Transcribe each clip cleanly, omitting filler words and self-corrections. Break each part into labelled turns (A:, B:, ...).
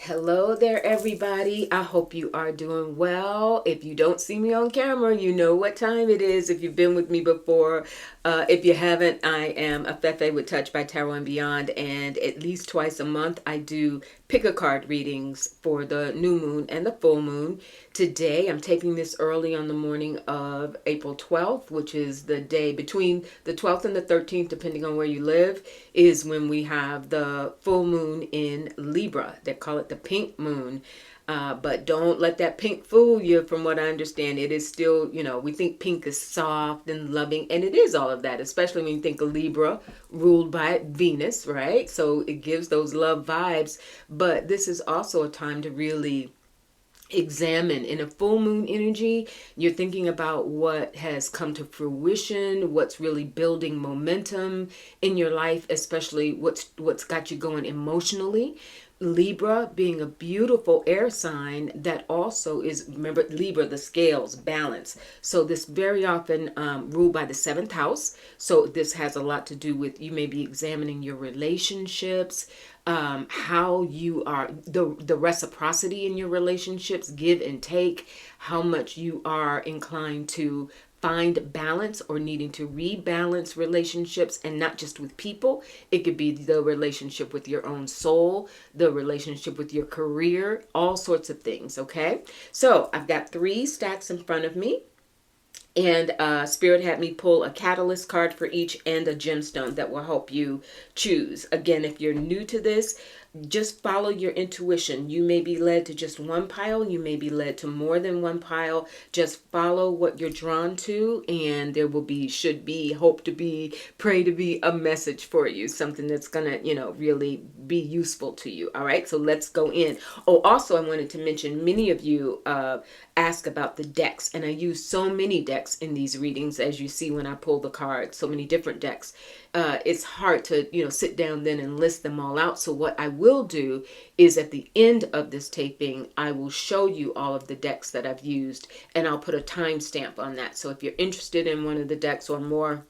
A: Hello there, everybody. I hope you are doing well. If you don't see me on camera, you know what time it is. If you've been with me before, if you haven't, I am Afefe with Touch by Tarot and Beyond, and at least twice a month I do pick a card readings for the new moon and the full moon. Today I'm taping this early on the morning of April 12th, which is the day between the 12th and the 13th, depending on where you live, is when we have the full moon in Libra. They call it the pink moon. But don't let that pink fool you. From what I understand, it is still, we think pink is soft and loving, and it is all of that, especially when you think of Libra, ruled by Venus, right? So it gives those love vibes. But this is also a time to really examine. In a full moon energy, you're thinking about what has come to fruition, what's really building momentum in your life, especially what's got you going emotionally. Libra being a beautiful air sign that also is, remember, Libra, the scales, balance. So this very often ruled by the seventh house. So this has a lot to do with, you may be examining your relationships, how you are, the reciprocity in your relationships, give and take, how much you are inclined to find balance or needing to rebalance relationships, and not just with people. It could be the relationship with your own soul, the relationship with your career, all sorts of things. Okay, so I've got 3 stacks in front of me, and Spirit had me pull a catalyst card for each and a gemstone that will help you choose. Again, if you're new to this, just follow your intuition. You may be led to just one pile. You may be led to more than one pile. Just follow what you're drawn to, and there will be, should be, hope to be, pray to be a message for you. Something that's going to, really be useful to you. All right, so let's go in. Oh, also, I wanted to mention, many of you ask about the decks, and I use so many decks in these readings, as you see when I pull the cards, so many different decks. It's hard to sit down then and list them all out. So what I will do is, at the end of this taping, I will show you all of the decks that I've used, and I'll put a timestamp on that. So if you're interested in one of the decks or more,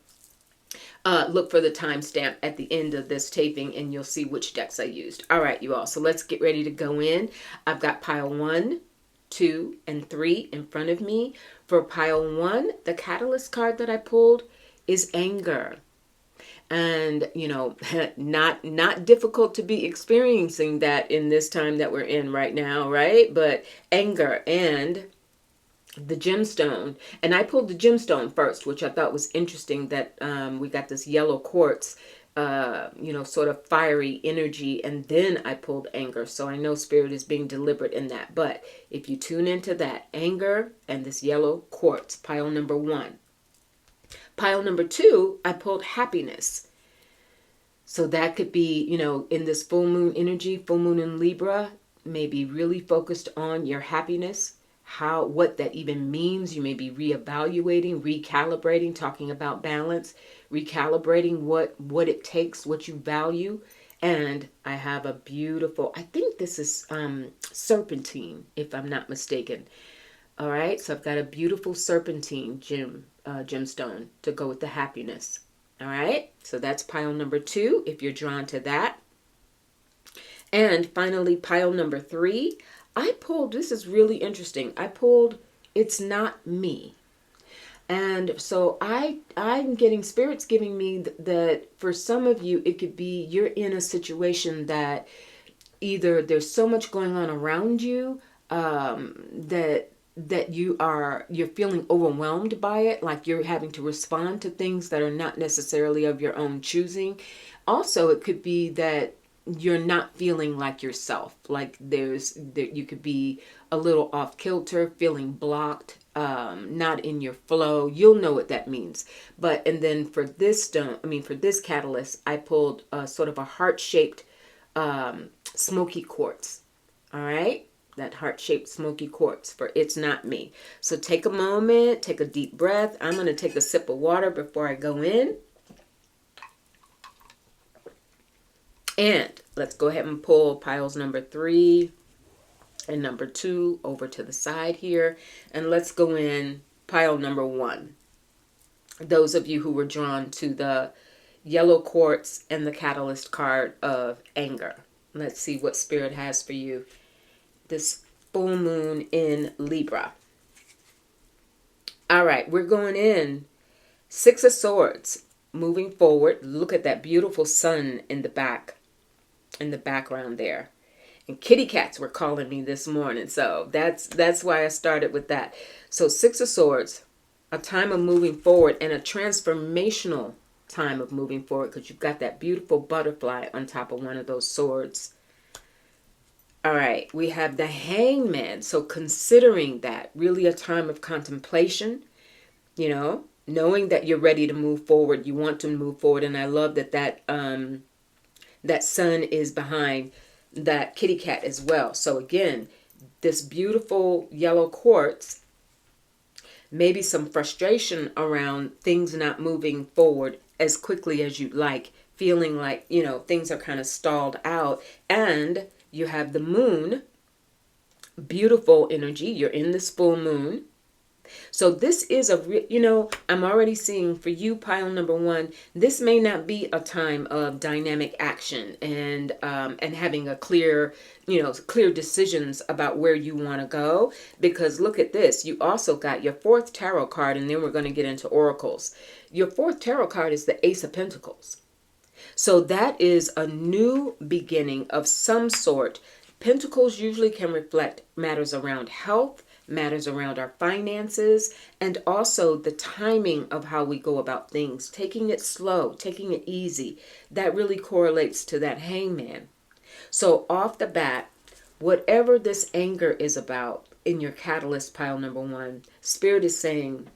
A: look for the timestamp at the end of this taping, and you'll see which decks I used. All right, you all. So let's get ready to go in. I've got pile 1, 2, and 3 in front of me. For pile 1, the catalyst card that I pulled is anger. And not difficult to be experiencing that in this time that we're in right now, right? But anger and the gemstone. And I pulled the gemstone first, which I thought was interesting, that we got this yellow quartz, sort of fiery energy, and then I pulled anger. So I know Spirit is being deliberate in that. But if you tune into that, anger and this yellow quartz, pile number 1. Pile number 2, I pulled happiness. So that could be, in this full moon energy, full moon in Libra, maybe really focused on your happiness, what that even means. You may be reevaluating, recalibrating, talking about balance, recalibrating what it takes, what you value. And I have a beautiful, I think this is serpentine, if I'm not mistaken. All right, so I've got a beautiful serpentine gemstone to go with the happiness. All right, so that's pile number 2, if you're drawn to that. And finally, pile number 3, I pulled, this is really interesting, I pulled It's Not Me. And so I'm getting, Spirit's giving me that for some of you, it could be you're in a situation that either there's so much going on around you that you're feeling overwhelmed by it, like you're having to respond to things that are not necessarily of your own choosing. Also, it could be that you're not feeling like yourself, like you could be a little off kilter, feeling blocked, not in your flow. You'll know what that means. And then for this for this catalyst, I pulled sort of a heart-shaped smoky quartz. All right, that heart-shaped smoky quartz for It's Not Me. So take a moment, take a deep breath. I'm going to take a sip of water before I go in. And let's go ahead and pull piles number 3 and number 2 over to the side here. And let's go in pile number 1. Those of you who were drawn to the yellow quartz and the catalyst card of anger. Let's see what Spirit has for you this full moon in Libra. All right, we're going in. Six of Swords, moving forward. Look at that beautiful sun in the background there. And kitty cats were calling me this morning, so that's why I started with that. So Six of Swords, a time of moving forward and a transformational time of moving forward, because you've got that beautiful butterfly on top of one of those swords. All right, we have the Hangman. So considering that, really a time of contemplation, knowing that you're ready to move forward, you want to move forward. And I love that sun is behind that kitty cat as well. So again, this beautiful yellow quartz, maybe some frustration around things not moving forward as quickly as you'd like, feeling like, things are kind of stalled out. And you have the moon, beautiful energy. You're in this full moon. So this is I'm already seeing for you, pile number one, this may not be a time of dynamic action and having a clear decisions about where you want to go. Because look at this, you also got your fourth tarot card, and then we're going to get into oracles. Your fourth tarot card is the Ace of Pentacles. So that is a new beginning of some sort. Pentacles usually can reflect matters around health, matters around our finances, and also the timing of how we go about things, taking it slow, taking it easy. That really correlates to that Hangman. So off the bat, whatever this anger is about in your catalyst pile number one, Spirit is saying,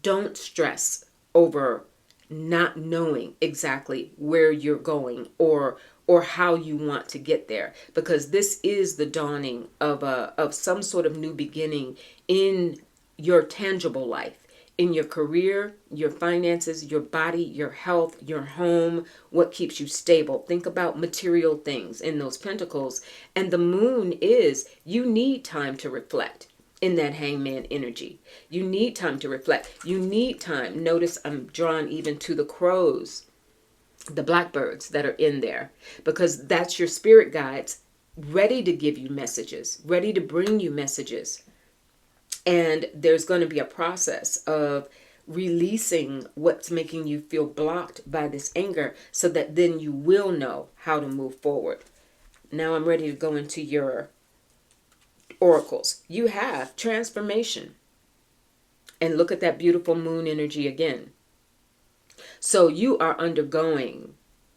A: don't stress over not knowing exactly where you're going or how you want to get there, because this is the dawning of some sort of new beginning in your tangible life, in your career, your finances, your body, your health, your home, what keeps you stable. Think about material things in those pentacles. And the moon is, you need time to reflect. In that Hangman energy, you need time to reflect. You need time. Notice I'm drawn even to the crows, the blackbirds that are in there, because that's your spirit guides ready to give you messages, ready to bring you messages. And there's going to be a process of releasing what's making you feel blocked by this anger, so that then you will know how to move forward. Now I'm ready to go into your oracles. You have transformation. And look at that beautiful moon energy again. So you are undergoing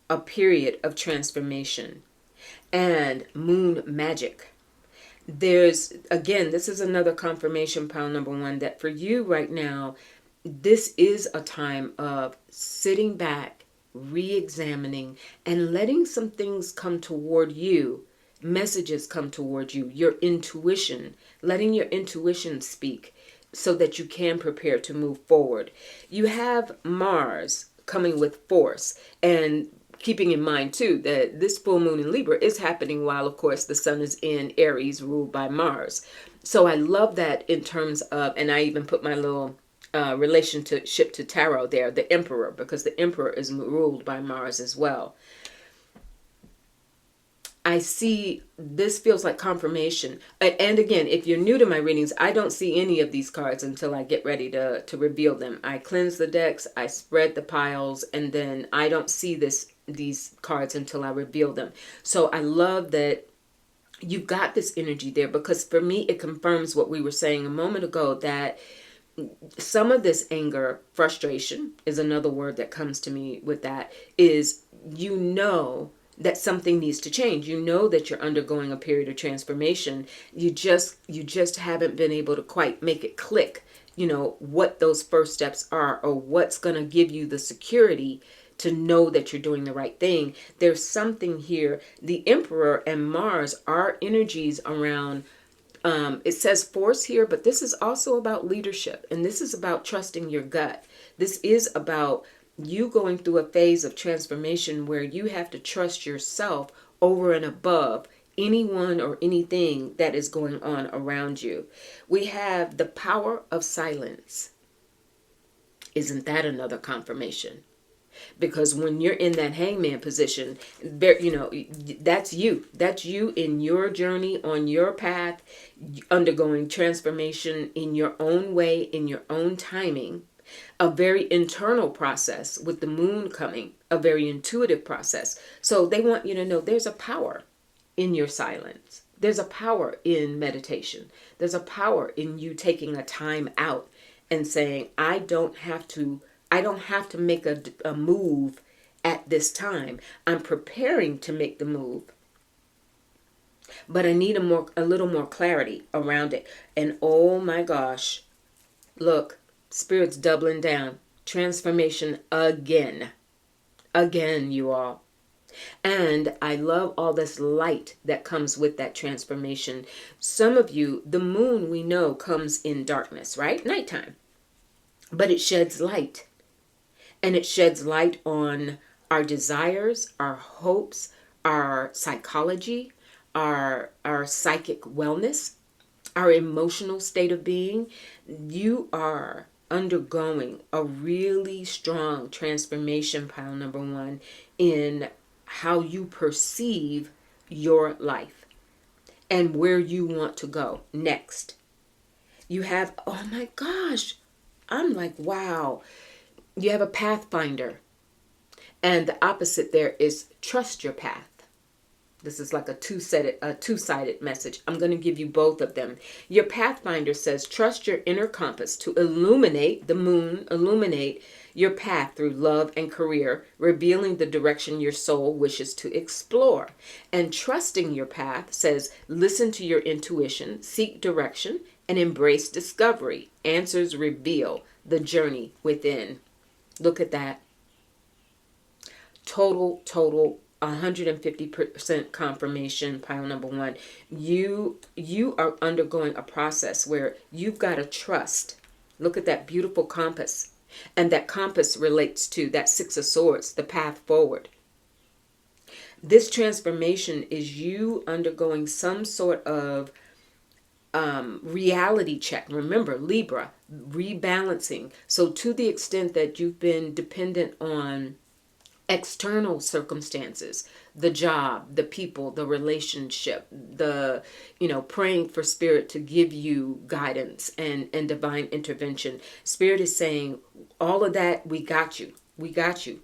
A: a period of transformation and moon magic. There's, again, this is another confirmation, pile number one, that for you right now, this is a time of sitting back, re-examining, and letting some things come toward you. Messages come toward you, your intuition, letting your intuition speak so that you can prepare to move forward. You have Mars coming with force, and keeping in mind too that this full moon in Libra is happening while, of course, the sun is in Aries, ruled by Mars. So I love that in terms of, and I even put my little relationship to tarot there, the Emperor, because the Emperor is ruled by Mars as well. I see this feels like confirmation. And again, if you're new to my readings, I don't see any of these cards until I get ready to reveal them. I cleanse the decks, I spread the piles, and then I don't see these cards until I reveal them. So I love that you've got this energy there, because for me, it confirms what we were saying a moment ago, that some of this anger, frustration is another word that comes to me with that, is that something needs to change. You know that you're undergoing a period of transformation. You just haven't been able to quite make it click, what those first steps are, or what's going to give you the security to know that you're doing the right thing. There's something here. The Emperor and Mars are energies around, it says force here, but this is also about leadership, and this is about trusting your gut. This is about you going through a phase of transformation where you have to trust yourself over and above anyone or anything that is going on around you. We have the power of silence. Isn't that another confirmation? Because when you're in that hangman position, that's you. That's you in your journey, on your path, undergoing transformation in your own way, in your own timing. A very internal process with the moon coming, a very intuitive process. So they want you to know there's a power in your silence. There's a power in meditation. There's a power in you taking a time out and saying, I don't have to make a move at this time. I'm preparing to make the move, but I need a little more clarity around it. And oh my gosh, look, Spirit's doubling down. Transformation again, you all. And I love all this light that comes with that transformation. Some of you, the moon we know comes in darkness, right? Nighttime. But it sheds light. And it sheds light on our desires, our hopes, our psychology, our psychic wellness, our emotional state of being. You are undergoing a really strong transformation, pile number one, in how you perceive your life and where you want to go next. You have, oh my gosh, I'm like, wow. You have a pathfinder. And the opposite there is trust your path. This is like a two-sided message. I'm going to give you both of them. Your pathfinder says, trust your inner compass to illuminate, the moon, illuminate your path through love and career, revealing the direction your soul wishes to explore. And trusting your path says, listen to your intuition, seek direction, and embrace discovery. Answers reveal the journey within. Look at that. Total 150% confirmation, pile number one. You are undergoing a process where you've got to trust. Look at that beautiful compass. And that compass relates to that Six of Swords, the path forward. This transformation is you undergoing some sort of reality check. Remember, Libra, rebalancing. So to the extent that you've been dependent on external circumstances, the job, the people, the relationship, praying for Spirit to give you guidance and divine intervention. Spirit is saying, all of that, we got you. We got you.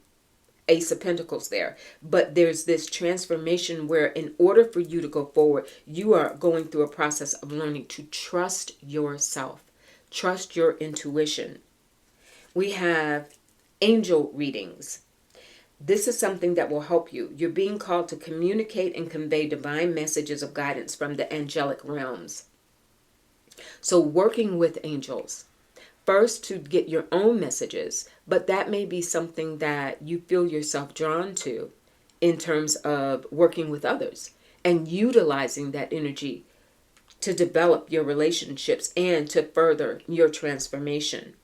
A: Ace of Pentacles there. But there's this transformation where in order for you to go forward, you are going through a process of learning to trust yourself. Trust your intuition. We have angel readings. This is something that will help you. You're being called to communicate and convey divine messages of guidance from the angelic realms. So working with angels. First, to get your own messages, but that may be something that you feel yourself drawn to in terms of working with others and utilizing that energy to develop your relationships and to further your transformation.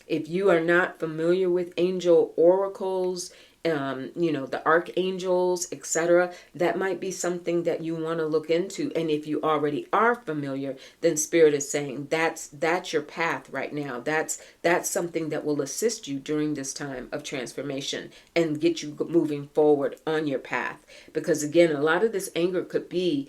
A: If you are not familiar with angel oracles, the archangels, etc., that might be something that you want to look into. And if you already are familiar, then Spirit is saying that's your path right now. That's something that will assist you during this time of transformation and get you moving forward on your path. Because again, a lot of this anger could be,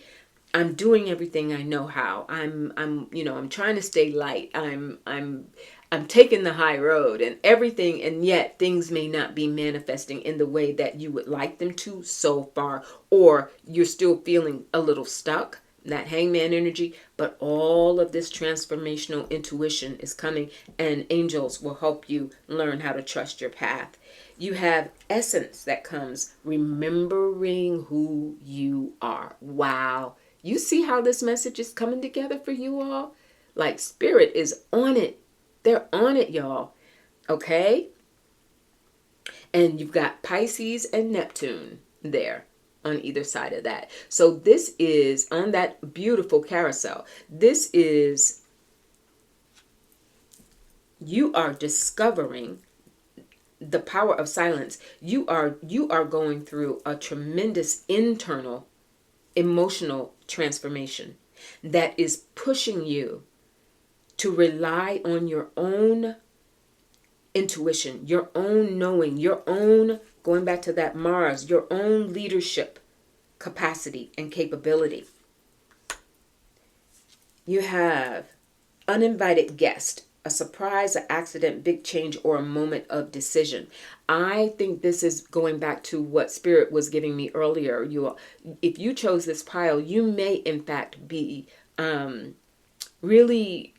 A: I'm doing everything I know how. I'm trying to stay light. I'm taking the high road and everything, and yet things may not be manifesting in the way that you would like them to so far, or you're still feeling a little stuck, that hangman energy. But all of this transformational intuition is coming, and angels will help you learn how to trust your path. You have essence that comes, remembering who you are. Wow. You see how this message is coming together for you all? Like Spirit is on it. They're on it, y'all. Okay? And you've got Pisces and Neptune there on either side of that. So this is on that beautiful carousel. This is, you are discovering the power of silence. You are going through a tremendous internal emotional transformation that is pushing you to rely on your own intuition, your own knowing, your own, going back to that Mars, your own leadership capacity and capability. You have uninvited guest, a surprise, an accident, big change, or a moment of decision. I think this is going back to what Spirit was giving me earlier. If you chose this pile, you may in fact be really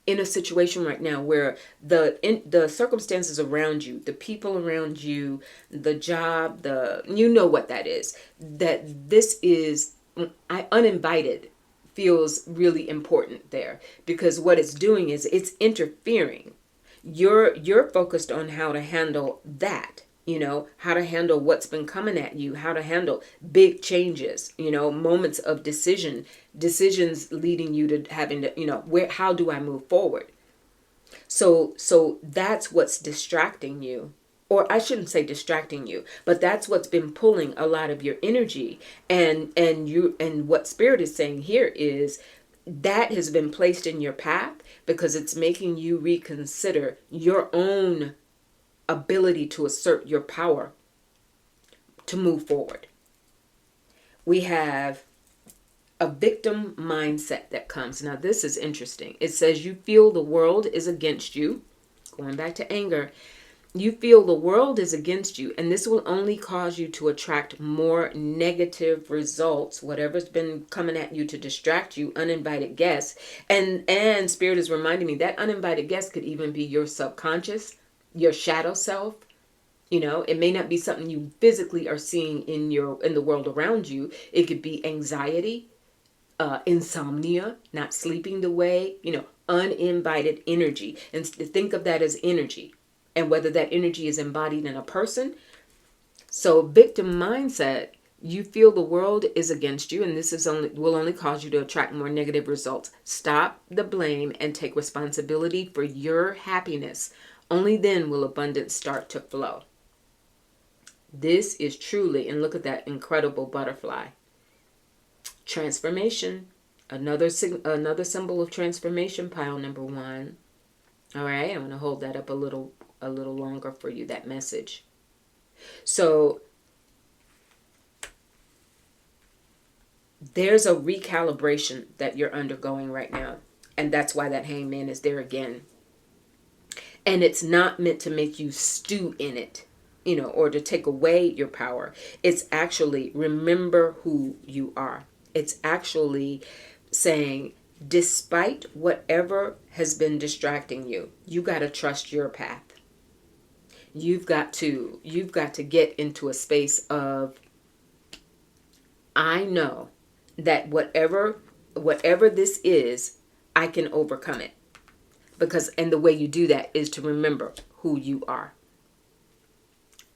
A: in a situation right now where the circumstances around you, the people around you, the job, you know what that is. That this is uninvited feels really important there, because what it's doing is it's interfering. You're focused on how to handle that, how to handle what's been coming at you, how to handle big changes, moments of decisions leading you to having to, how do I move forward? So that's what's distracting you. Or I shouldn't say distracting you, but that's what's been pulling a lot of your energy. And what Spirit is saying here is that has been placed in your path because it's making you reconsider your own ability to assert your power to move forward. We have a victim mindset that comes. Now, this is interesting. It says you feel the world is against you. Going back to anger. You feel the world is against you, and this will only cause you to attract more negative results, whatever's been coming at you to distract you, uninvited guests. And Spirit is reminding me that uninvited guest could even be your subconscious, your shadow self. It may not be something you physically are seeing in the world around you. It could be anxiety, insomnia, not sleeping the way, uninvited energy. And think of that as energy. And whether that energy is embodied in a person. So victim mindset, you feel the world is against you, and this will only cause you to attract more negative results. Stop the blame and take responsibility for your happiness. Only then will abundance start to flow. This is truly, and look at that incredible butterfly. Transformation. Another symbol of transformation, pile number 1. All right, I'm going to hold that up a little longer for you, that message. So there's a recalibration that you're undergoing right now. And that's why that hangman is there again. And it's not meant to make you stew in it, or to take away your power. It's actually remember who you are. It's actually saying, despite whatever has been distracting you, you got to trust your path. You've got to get into a space of, I know that whatever this is, I can overcome it. And the way you do that is to remember who you are.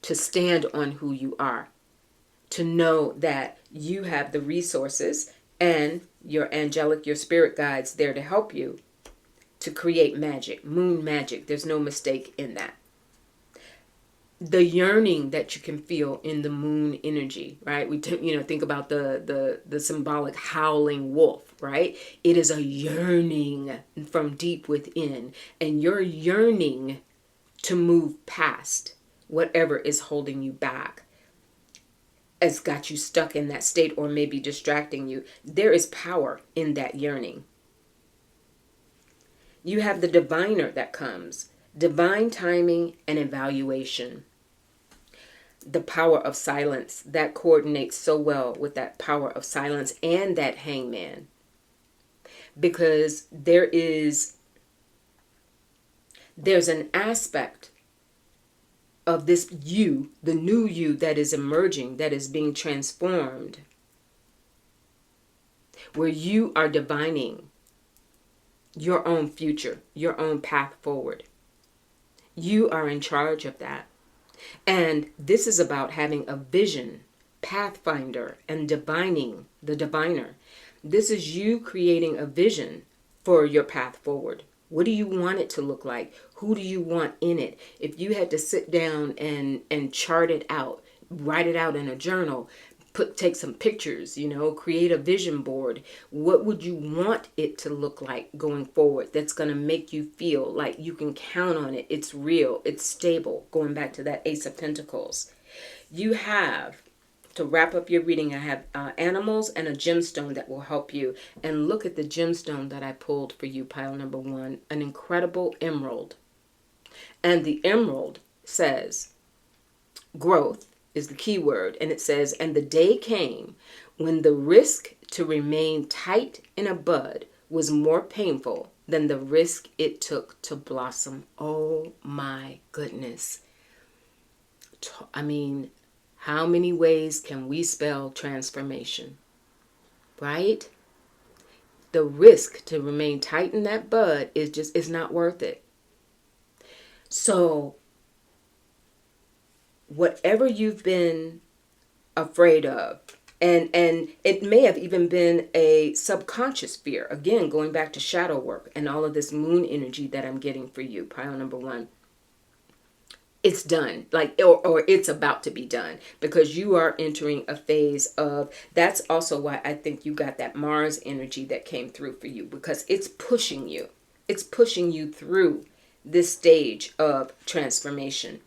A: To stand on who you are. To know that you have the resources and your angelic, your spirit guides there to help you to create magic, moon magic. There's no mistake in that. The yearning that you can feel in the moon energy, right? We think about the symbolic howling wolf, right? It is a yearning from deep within, and you're yearning to move past whatever is holding you back, has got you stuck in that state, or maybe distracting you. There is power in that yearning. You have the diviner that comes. Divine timing and evaluation. The power of silence. That coordinates so well with that power of silence and that hangman. Because there's an aspect of this you, the new you that is emerging, that is being transformed, where you are divining your own future, your own path forward. You are in charge of that. And this is about having a vision, pathfinder, and divining, the diviner. This is you creating a vision for your path forward. What do you want it to look like? Who do you want in it? If you had to sit down and chart it out, write it out in a journal, take some pictures, create a vision board. What would you want it to look like going forward that's going to make you feel like you can count on it? It's real, it's stable. Going back to that Ace of Pentacles. You have, to wrap up your reading, I have animals and a gemstone that will help you. And look at the gemstone that I pulled for you, pile number 1, an incredible emerald. And the emerald says growth is the key word. And it says, and the day came when the risk to remain tight in a bud was more painful than the risk it took to blossom. Oh my goodness. I mean, how many ways can we spell transformation? Right? The risk to remain tight in that bud is not worth it. So whatever you've been afraid of, and it may have even been a subconscious fear, again, going back to shadow work and all of this moon energy that I'm getting for you, pile number 1, it's done, or it's about to be done, because you are entering a phase of, that's also why I think you got that Mars energy that came through for you, because it's pushing you through this stage of transformation.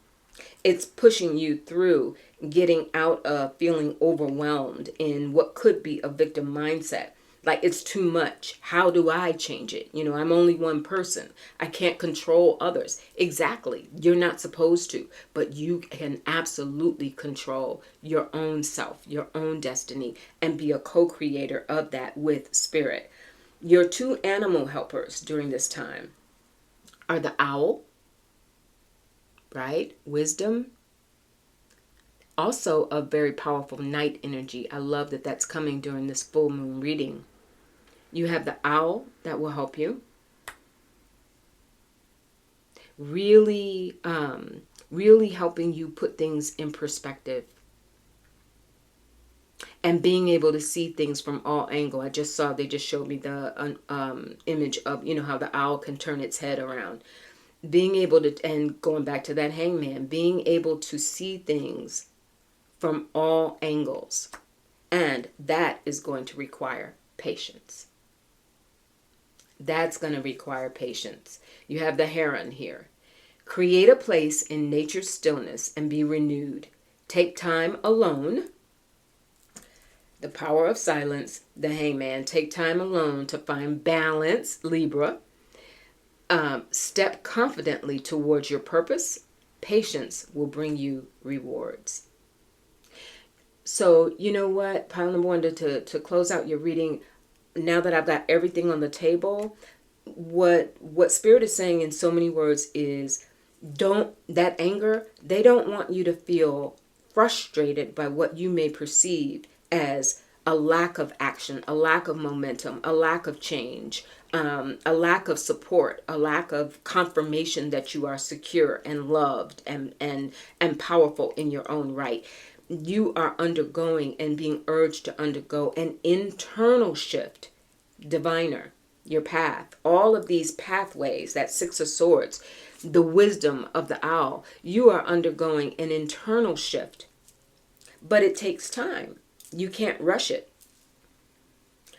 A: It's pushing you through getting out of feeling overwhelmed in what could be a victim mindset. Like, it's too much. How do I change it? I'm only one person. I can't control others. Exactly. You're not supposed to, but you can absolutely control your own self, your own destiny, and be a co-creator of that with spirit. Your 2 animal helpers during this time are the owl, right? Wisdom. Also a very powerful night energy. I love that that's coming during this full moon reading. You have the owl that will help you. Really, really helping you put things in perspective. And being able to see things from all angles. I just saw, they just showed me the image of, how the owl can turn its head around. Being able to, and going back to that hangman, being able to see things from all angles. And that is going to require patience. That's going to require patience. You have the heron here. Create a place in nature's stillness and be renewed. Take time alone. The power of silence, the hangman. Take time alone to find balance, Libra. Step confidently towards your purpose. Patience will bring you rewards. So, you know what, pile number 1, to close out your reading, now that I've got everything on the table, what Spirit is saying in so many words is, that anger, they don't want you to feel frustrated by what you may perceive as a lack of action, a lack of momentum, a lack of change, a lack of support, a lack of confirmation that you are secure and loved and powerful in your own right. You are undergoing and being urged to undergo an internal shift, diviner, your path, all of these pathways, that 6 of Swords, the wisdom of the owl, you are undergoing an internal shift, but it takes time. You can't rush it.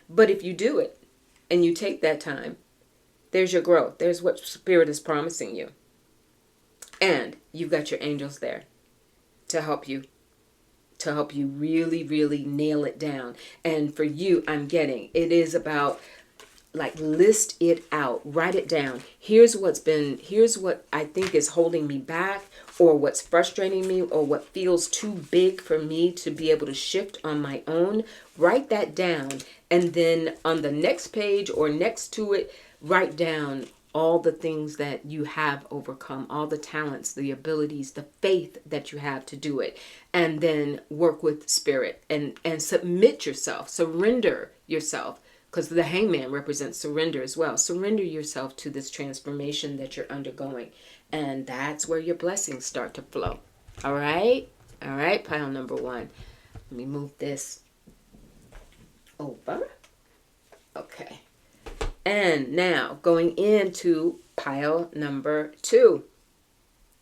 A: But if you do it and you take that time, there's your growth. There's what Spirit is promising you. And you've got your angels there to help you really, really nail it down. And for you, I'm getting, it is about, like, list it out, write it down. Here's what I think is holding me back, or what's frustrating me, or what feels too big for me to be able to shift on my own. Write that down. And then on the next page or next to it, write down all the things that you have overcome, all the talents, the abilities, the faith that you have to do it. And then work with Spirit and submit yourself, surrender yourself, because the hangman represents surrender as well. Surrender yourself to this transformation that you're undergoing. And that's where your blessings start to flow. All right? All right, pile number 1. Let me move this over. Okay. And now going into pile number 2.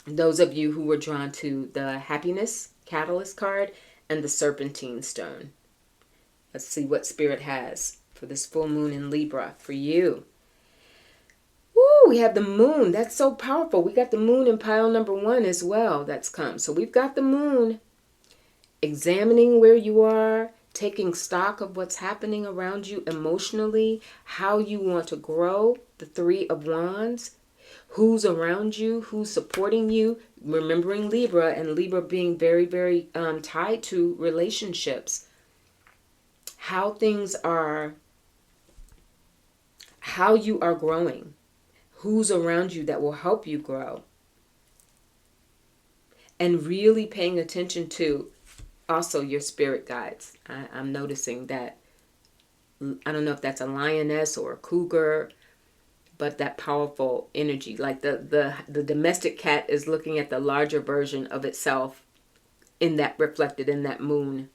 A: Those of you who were drawn to the happiness catalyst card and the serpentine stone. Let's see what Spirit has for this full moon in Libra for you. Woo, we have the moon. That's so powerful. We got the moon in pile number 1 as well. That's come. So we've got the moon examining where you are, taking stock of what's happening around you emotionally, how you want to grow, the 3 of Wands, who's around you, who's supporting you, remembering Libra, and Libra being very, very tied to relationships, how things are, how you are growing, who's around you that will help you grow, and really paying attention to also your spirit guides. I'm noticing that, I don't know if that's a lioness or a cougar, but that powerful energy, like the domestic cat is looking at the larger version of itself in that, reflected in that moon.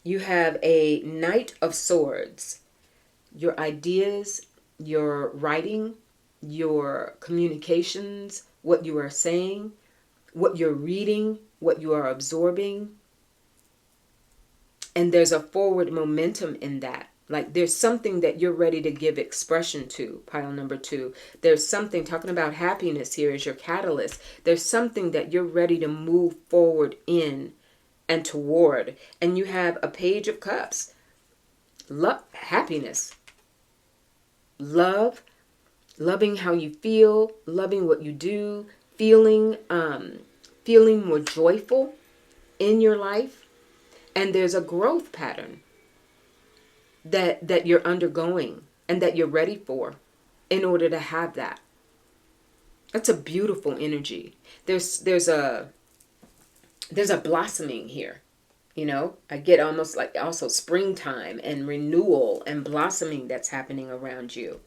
A: You have a Knight of Swords. Your ideas, your writing, your communications, what you are saying, what you're reading, what you are absorbing. And there's a forward momentum in that. Like there's something that you're ready to give expression to, pile number 2. There's something, talking about happiness here as your catalyst. There's something that you're ready to move forward in and toward. And you have a Page of Cups. Love, happiness, love, loving how you feel, loving what you do, feeling more joyful in your life. And there's a growth pattern that you're undergoing and that you're ready for in order to have that. That's a beautiful energy. There's a blossoming here. You know, I get almost like also springtime and renewal and blossoming that's happening around you.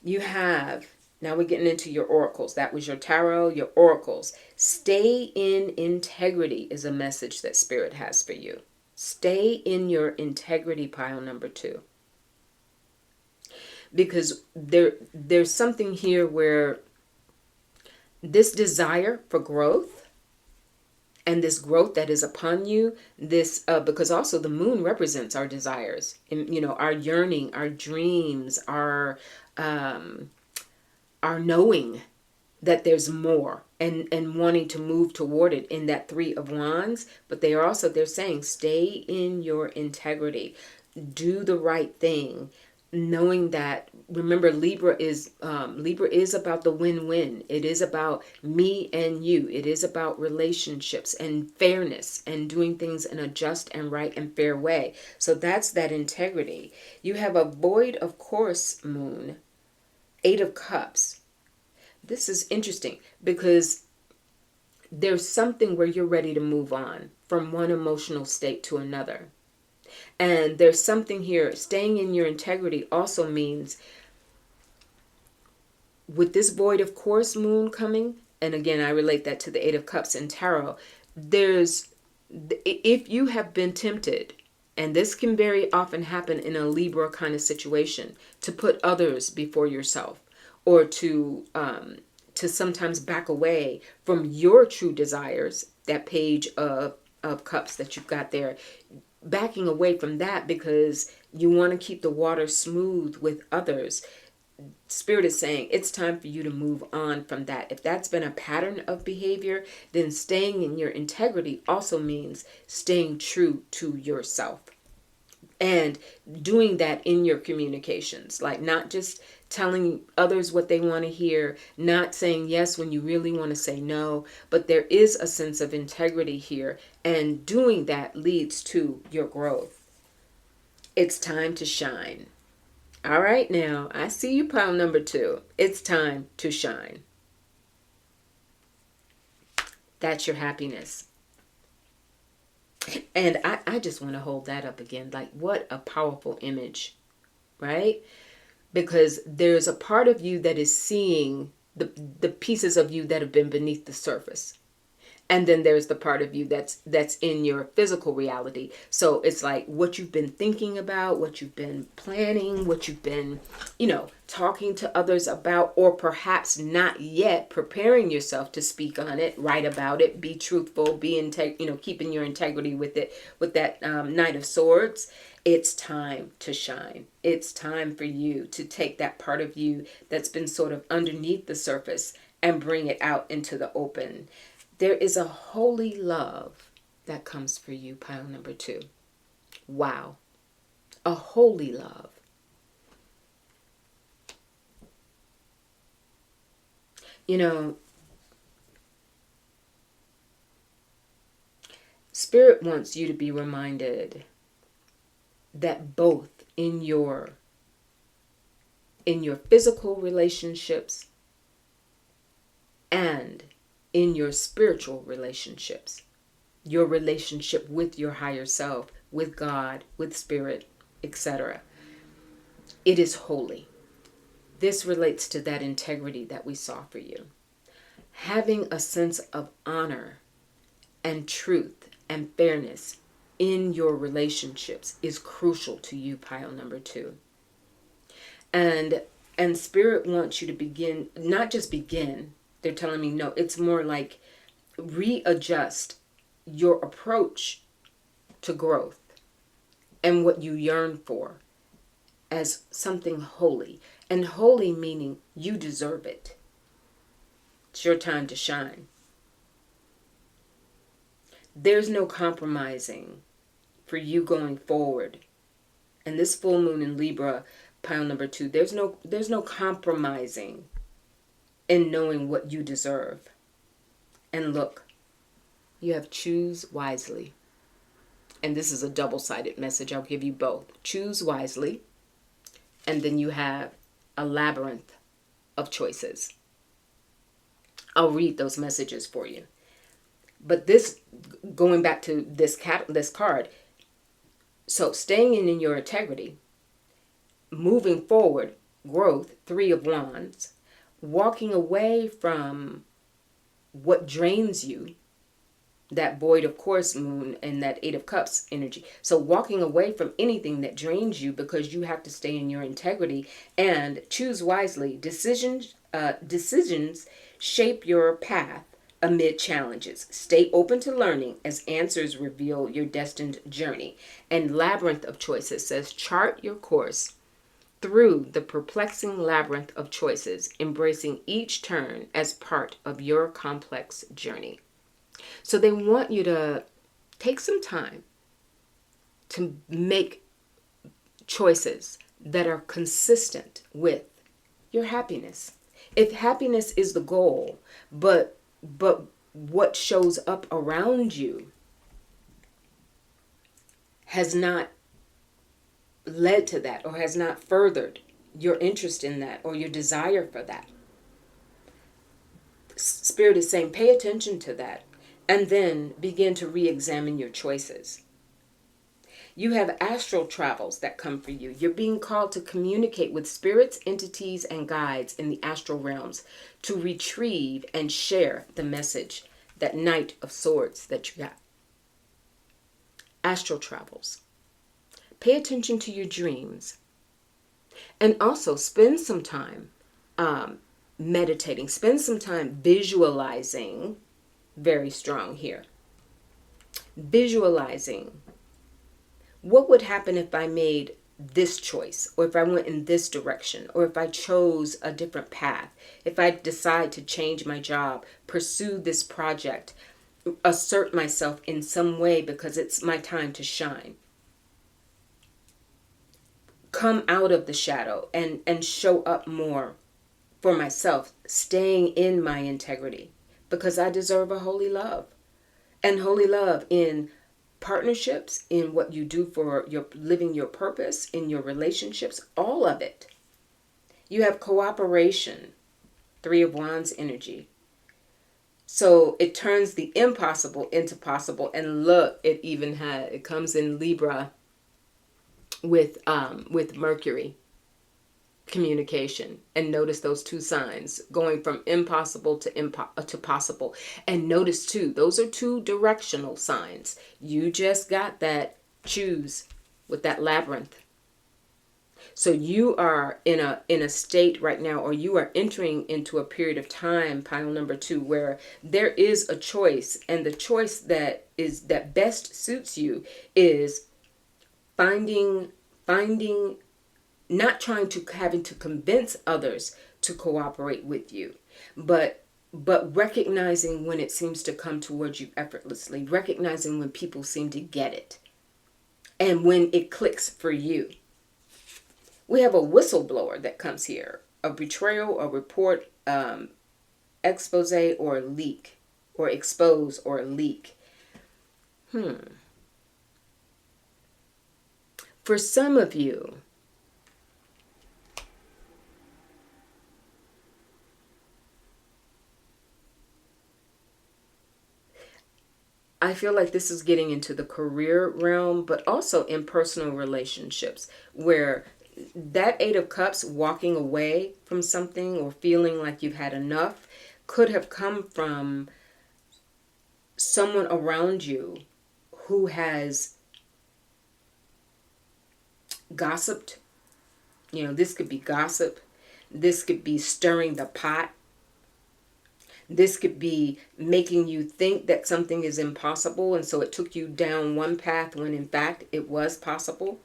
A: You have, now we're getting into your oracles. That was your tarot, your oracles. Stay in integrity is a message that Spirit has for you. Stay in your integrity, pile number 2. Because there's something here where this desire for growth and this growth that is upon you, this because also the moon represents our desires, and you know, our yearning, our dreams, our knowing that there's more and wanting to move toward it in that 3 of Wands. But they're saying stay in your integrity, do the right thing, knowing that, remember, Libra is about the win-win. It is about me and you. It is about relationships and fairness and doing things in a just and right and fair way. So that's that integrity. You have a void of course moon, 8 of Cups. This is interesting because there's something where you're ready to move on from one emotional state to another. And there's something here, staying in your integrity also means, with this void of course moon coming, and again, I relate that to the 8 of Cups in tarot, if you have been tempted, and this can very often happen in a Libra kind of situation, to put others before yourself, or to sometimes back away from your true desires, that Page of Cups that you've got there, backing away from that because you want to keep the water smooth with others. Spirit is saying it's time for you to move on from that. If that's been a pattern of behavior, then staying in your integrity also means staying true to yourself. And doing that in your communications, like not just telling others what they want to hear, not saying yes when you really want to say no, but there is a sense of integrity here, and doing that leads to your growth. It's time to shine. All right, now I see you, pile number 2. It's time to shine. That's your happiness. And I just want to hold that up again. Like, what a powerful image, right? Because there's a part of you that is seeing the pieces of you that have been beneath the surface. And then there's the part of you that's in your physical reality. So it's like what you've been thinking about, what you've been planning, what you've been, talking to others about, or perhaps not yet preparing yourself to speak on it, write about it, be truthful, keeping your integrity with it, with that Knight of Swords. It's time to shine. It's time for you to take that part of you that's been sort of underneath the surface and bring it out into the open. There is a holy love that comes for you, pile number 2. Wow. A holy love. Spirit wants you to be reminded that both in your physical relationships and in your spiritual relationships, your relationship with your higher self, with God, with spirit, etc., it is holy. This relates to that integrity that we saw for you. Having a sense of honor and truth and fairness in your relationships is crucial to you, pile number 2. And spirit wants you to begin, not just begin, they're telling me no, it's more like readjust your approach to growth and what you yearn for as something holy. And holy meaning you deserve it. It's your time to shine. There's no compromising for you going forward. And this full moon in Libra, pile number 2, there's no compromising in knowing what you deserve. And look, you have choose wisely. And this is a double-sided message. I'll give you both. Choose wisely. And then you have a labyrinth of choices. I'll read those messages for you. But this, going back to this card, so staying in your integrity, moving forward, growth, 3 of Wands, walking away from what drains you, that void of course moon and that 8 of Cups energy. So walking away from anything that drains you because you have to stay in your integrity and choose wisely. Decisions shape your path amid challenges. Stay open to learning as answers reveal your destined journey. And labyrinth of choices says chart your course through the perplexing labyrinth of choices, embracing each turn as part of your complex journey. So they want you to take some time to make choices that are consistent with your happiness. If happiness is the goal, but what shows up around you has not led to that or has not furthered your interest in that or your desire for that, Spirit is saying pay attention to that and then begin to re-examine your choices. You have astral travels that come for you. You're being called to communicate with spirits, entities, and guides in the astral realms to retrieve and share the message, that Knight of Swords that you got. Astral travels. Pay attention to your dreams. And also spend some time meditating. Spend some time visualizing. Very strong here. Visualizing. What would happen if I made this choice, or if I went in this direction, or if I chose a different path, if I decide to change my job, pursue this project, assert myself in some way because it's my time to shine. Come out of the shadow and show up more for myself, staying in my integrity because I deserve a holy love. And holy love in partnerships, in what you do for your living your purpose, in your relationships, all of it. You have cooperation, 3 of Wands energy. So it turns the impossible into possible. And look, it comes in Libra with Mercury. communication, and notice those two signs going from impossible to possible. And notice too, those are two directional signs. You just got that choose with that labyrinth. So you are in a state right now, or you are entering into a period of time, pile number 2, where there is a choice, and the choice that best suits you is finding not trying to having to convince others to cooperate with you, but recognizing when it seems to come towards you effortlessly, recognizing when people seem to get it, and when it clicks for you. We have a whistleblower that comes here, a betrayal, a report, expose, or leak, or expose, or leak. For some of you, I feel like this is getting into the career realm, but also in personal relationships, where that 8 of Cups, walking away from something or feeling like you've had enough, could have come from someone around you who has gossiped. This could be gossip. This could be stirring the pot. This could be making you think that something is impossible, and so it took you down one path when in fact it was possible.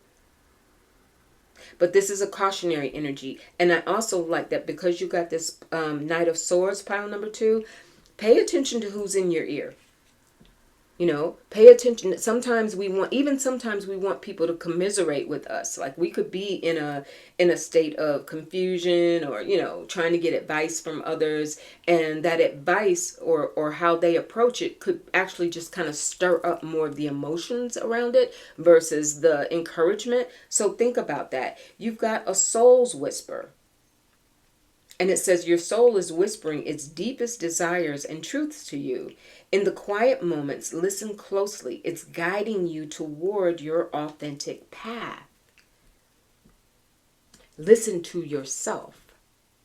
A: But this is a cautionary energy. And I also like that because you got this Knight of Swords, pile number 2, pay attention to who's in your ear. Pay attention. Sometimes we want people to commiserate with us. Like we could be in a state of confusion, or trying to get advice from others, and that advice or how they approach it could actually just kind of stir up more of the emotions around it versus the encouragement. So think about that. You've got a soul's whisper. And it says your soul is whispering its deepest desires and truths to you. In the quiet moments, listen closely. It's guiding you toward your authentic path. Listen to yourself,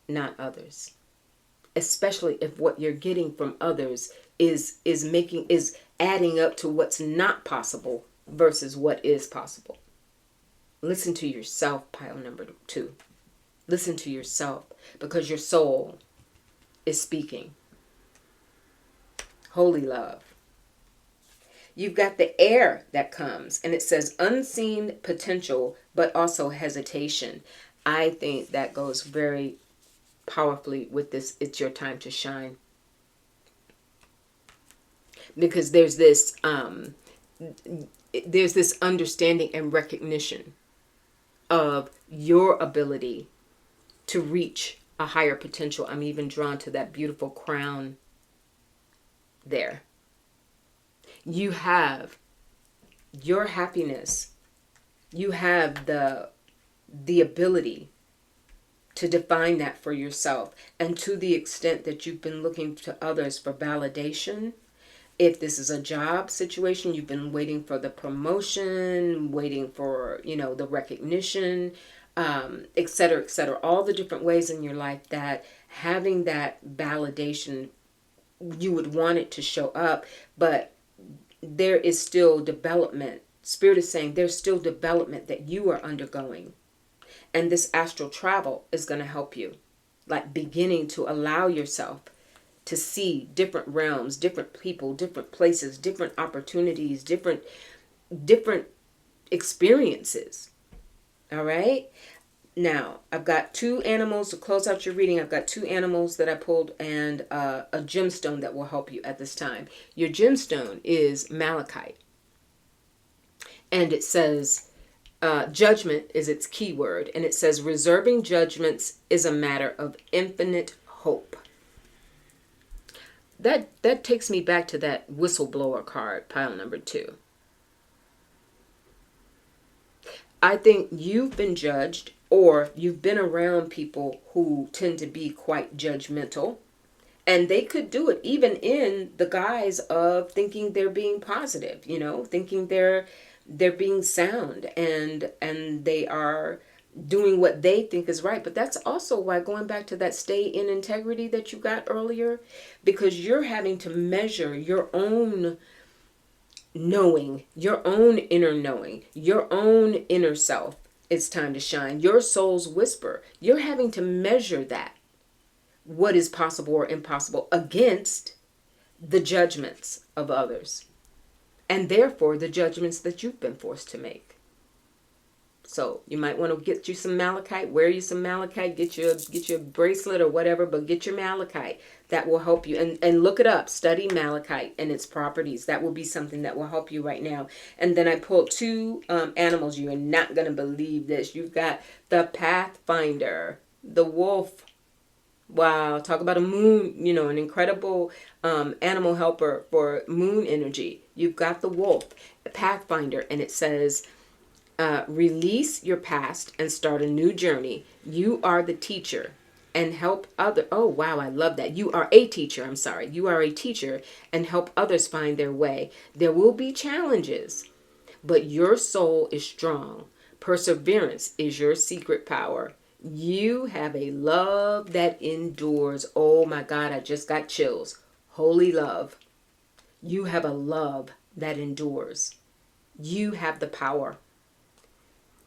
A: not others. Especially if what you're getting from others is adding up to what's not possible versus what is possible. Listen to yourself, pile number 2. Listen to yourself, because your soul is speaking. Holy love. You've got the air that comes, and it says unseen potential, but also hesitation. I think that goes very powerfully with this. It's your time to shine. Because there's this understanding and recognition of your ability to reach a higher potential. I'm even drawn to that beautiful crown there. You have your happiness. You have the ability to define that for yourself. And to the extent that you've been looking to others for validation, if this is a job situation, you've been waiting for the promotion, waiting for, the recognition, et cetera, all the different ways in your life that having that validation, you would want it to show up, but there is still development. Spirit is saying there's still development that you are undergoing. And this astral travel is going to help you, like beginning to allow yourself to see different realms, different people, different places, different opportunities, different experiences. All right. Now, I've got 2 animals to close out your reading. I've got 2 animals that I pulled and a gemstone that will help you at this time. Your gemstone is malachite. And it says judgment is its key word. And it says reserving judgments is a matter of infinite hope. That takes me back to that whistleblower card, pile number 2. I think you've been judged, or you've been around people who tend to be quite judgmental, and they could do it even in the guise of thinking they're being positive, thinking they're being sound, and they are doing what they think is right. But that's also why, going back to that stay in integrity that you got earlier, because you're having to measure your own knowing, your own inner knowing, your own inner self. It's time to shine. Your soul's whisper. You're having to measure that, what is possible or impossible, against the judgments of others, and therefore the judgments that you've been forced to make. So you might want to get you some malachite, wear you some malachite, get your bracelet or whatever, but get your malachite. That will help you. And look it up. Study malachite and its properties. That will be something that will help you right now. And then I pulled two animals. You are not going to believe this. You've got the Pathfinder, the wolf. Wow, talk about a moon, an incredible animal helper for moon energy. You've got the wolf, the Pathfinder, and it says, release your past and start a new journey. You are the teacher and help other. Oh, wow, I love that. You are a teacher. I'm sorry. You are a teacher and help others find their way. There will be challenges, but your soul is strong. Perseverance is your secret power. You have a love that endures. Oh my God, I just got chills. Holy love. You have a love that endures. You have the power.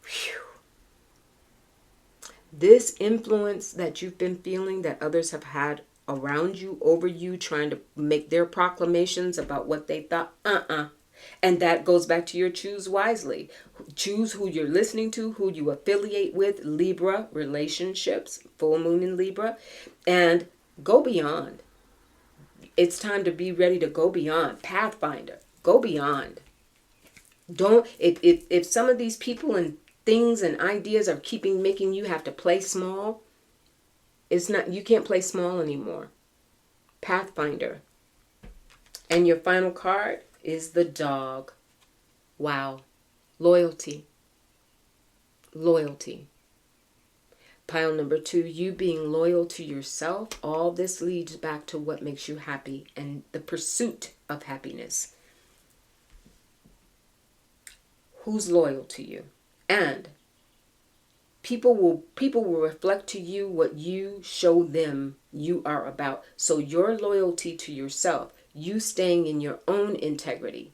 A: Whew. This influence that you've been feeling, that others have had around you, over you, trying to make their proclamations about what they thought, And that goes back to your choose wisely. Choose who you're listening to, who you affiliate with. Libra, relationships, full moon in Libra. And go beyond. It's time to be ready to go beyond. Pathfinder, go beyond. Don't, if some of these people and things and ideas are making you have to play small, you can't play small anymore. Pathfinder. And your final card is the dog. Wow. Loyalty. Loyalty. Pile number 2, you being loyal to yourself. All this leads back to what makes you happy and the pursuit of happiness. Who's loyal to you? And people will reflect to you what you show them you are about. So your loyalty to yourself, you staying in your own integrity,